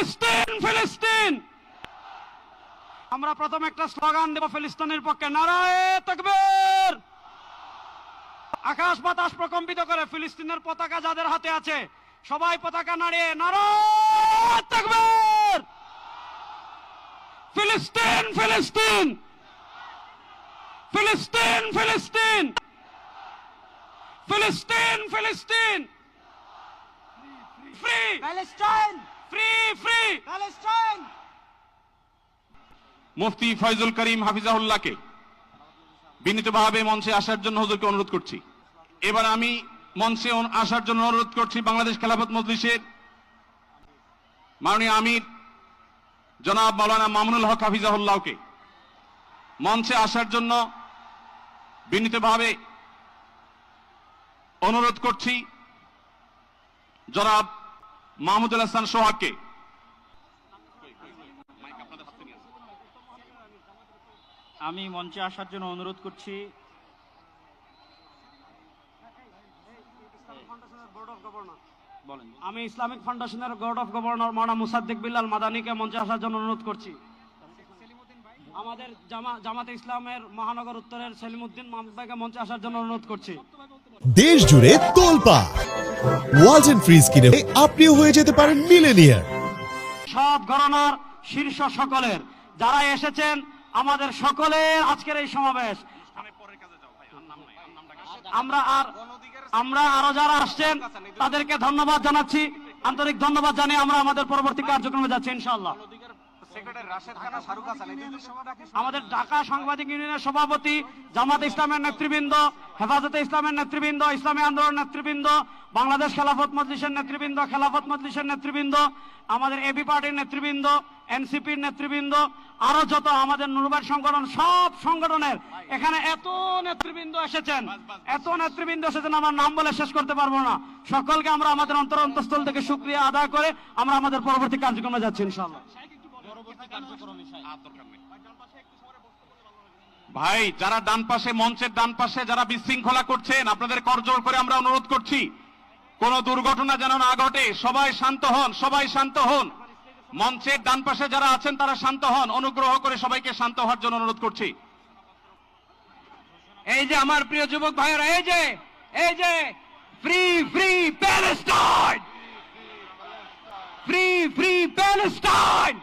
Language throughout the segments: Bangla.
ফিলিস্তিন ফিলিস্তিন। আমরা প্রথম একটা স্লোগান দেব ফিলিস্তিনের পক্ষে, নারায়ে তাকবীর। আকাশ বাতাস প্রকম্পিত করে ফিলিস্তিনের পতাকা যাদের হাতে আছে সবাই পতাকা নাড়িয়ে নারায়ে তাকবীর। ফিলিস্তিন ফিলিস্তিন ফিলিস্তিন ফিলিস্তিন ফিলিস্তিন ফিলিস্তিন। Free Palestine, free free. Palestine. Mufti Faizul Karim হাফিজাহুল্লাহকে বিনীতভাবে মঞ্চে আসার জন্য হুজুরকে অনুরোধ করছি। এবার আমি মঞ্চে আসার জন্য অনুরোধ করছি বাংলাদেশ খেলাফত মজলিসের মাননীয় আমির জনাব মাওলানা মামুনুল হক হাফিজাহুল্লাহকে মঞ্চে আসার জন্য বিনীতভাবে অনুরোধ করছি। জনাব মাহমুদুল হাসান সোহাগকে আমি মঞ্চে আসার জন্য অনুরোধ করছি। আমি ইসলামিক ফাউন্ডেশনের বোর্ড অফ গভর্নর মাওলানা মুসাদ্দিক বিল্লাল মাদানীকে মঞ্চে আসার জন্য অনুরোধ করছি। আমাদের জামাতে ইসলামের মহানগর উত্তরের সেলিমউদ্দিন মাহমুদ ভাইকে মঞ্চে আসার জন্য অনুরোধ করছি। দেশ জুড়ে তোলপাড় ওয়ালটন ফ্রিজ কিনে আপনিও হয়ে যেতে পারেন মিলেনিয়ার। সব ঘরানার শীর্ষ সকলের যারা এসেছেন, আমাদের সকলের আজকের এই সমাবেশ, আমরা আরো যারা আসছেন তাদেরকে ধন্যবাদ জানাচ্ছি। আন্তরিক ধন্যবাদ জানিয়ে আমরা আমাদের পরবর্তী কার্যক্রমে যাচ্ছি ইনশাআল্লাহ। আমাদের ঢাকা সাংবাদিক ইউনিয়নের সভাপতি, জামাত ইসলামের নেতৃবৃন্দ, হেফাজতে ইসলামের নেতৃবৃন্দ, ইসলামী আন্দোলন নেতৃবৃন্দ, বাংলাদেশ খেলাফত মজলিসের নেতৃবৃন্দ, খেলাফত মজলিসের নেতৃবৃন্দ, আমাদের এবি পার্টির নেতৃবৃন্দ, এনসিপির নেতৃবৃন্দ, আরো যত আমাদের নুরবাদ সংগঠন, সব সংগঠনের এখানে এত নেতৃবৃন্দ এসেছেন, আমার নাম বলে শেষ করতে পারবো না। সকলকে আমরা আমাদের অন্তঃস্থল থেকে শুকরিয়া আদায় করে আমরা আমাদের পরবর্তী কার্যক্রমে যাচ্ছি ইনশাআল্লাহ। ভাই, যারা ডান পাশে, মঞ্চের ডান পাশে যারা বিশৃঙ্খলা করছেন, আপনাদের করজোড় করে আমরা অনুরোধ করছি কোন দুর্ঘটনা যেন না ঘটে। সবাই শান্ত হন, সবাই শান্ত হন। মঞ্চের ডান পাশে যারা আছেন তারা শান্ত হন। অনুগ্রহ করে সবাইকে শান্ত হওয়ার জন্য অনুরোধ করছি। এই যে আমার প্রিয় যুবক ভাইয়েরা, এই যে free free Palestine, free free Palestine,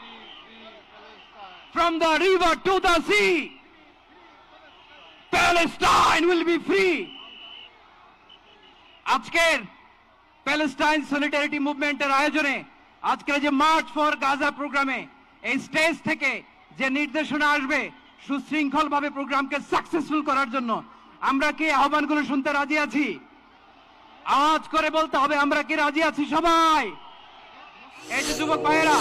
from the river to the sea, Palestine will be free. আজকের প্যালেস্টাইন সলিডারিটি মুভমেন্টের আয়োজনে আজকের যে মার্চ ফর গাজা প্রোগ্রামে এই স্টেজ থেকে যে নির্দেশনা আসবে সুশৃঙ্খল ভাবে প্রোগ্রামকে সাকসেসফুল করার জন্য, আমরা কি আহ্বানগুলো শুনতে রাজি আছি? আওয়াজ করে বলতে হবে আমরা কি রাজি আছি সবাই? এই যে যুবক ভাইয়েরা,